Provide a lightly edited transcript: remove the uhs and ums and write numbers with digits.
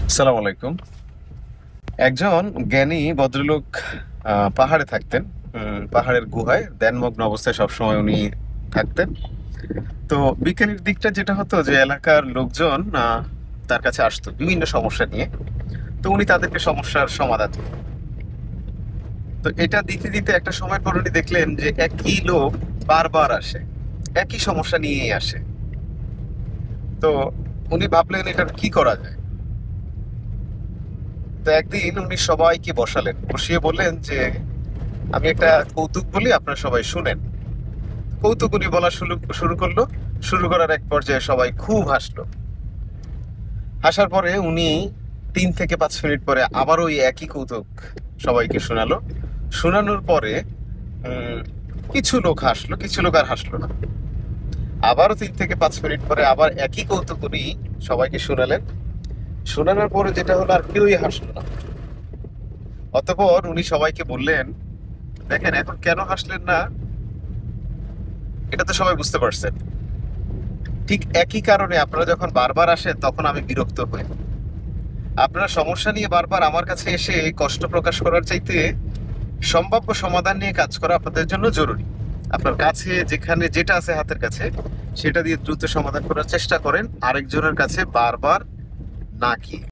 আসসালামু আলাইকুম। একজন জ্ঞানী ভদ্রলোক পাহাড়ে থাকতেন। পাহাড়ের গুহায় ধ্যানমগ্ন অবস্থায় সবসময় উনি থাকতেন। তো বিজ্ঞানীর দিকটা যেটা হতো যে এলাকার লোকজন তার কাছে আসতো বিভিন্ন সমস্যা নিয়ে। তো উনি তাদেরকে সমস্যার সমাধান দিতেন। তো এটা দিতে দিতে একটা সময় পর উনি দেখলেন যে একই লোক বারবার আসে, একই সমস্যা নিয়েই আসে। তো উনি ভাবলেন এটা কি করা যায়। তো একদিন উনি সবাইকে বসালেন, বসিয়ে বললেন যে আমি একটা কৌতুক বলি, আপনারা সবাই শুনেন। কৌতুক উনি বলা শুরু শুরু করলো। শুরু করার এক পর্যায়ে সবাই খুব হাসলো। হাসার পরে উনি 3 থেকে 5 মিনিট পরে আবার ওই একই কৌতুক সবাইকে শোনালো। শোনানোর পরে উম, কিছু লোক হাসলো, কিছু লোক আর হাসলো না। আবারও 3 থেকে 5 মিনিট পরে আবার একই কৌতুক উনি সবাইকে শোনালেন। শোনানোর পরে যেটা হলো, আর কেউই হাসলো না। অতঃপর উনি সবাইকে বললেন, দেখেন এখন কেন হাসলেন না, এটা তো সবাই বুঝতে পারছেন। ঠিক একই কারণে আপনারা যখন বারবার আসেন তখন আমি বিরক্ত হই। আপনারা সমস্যা নিয়ে বারবার আমার কাছে এসে কষ্ট প্রকাশ করার চাইতে সম্ভাব্য সমাধান নিয়ে কাজ করা আপনাদের জন্য জরুরি। আপনার কাছে যেখানে যেটা আছে হাতের কাছে, সেটা দিয়ে দ্রুত সমাধান করার চেষ্টা করেন, আরেকজনের কাছে বারবার না গিয়ে।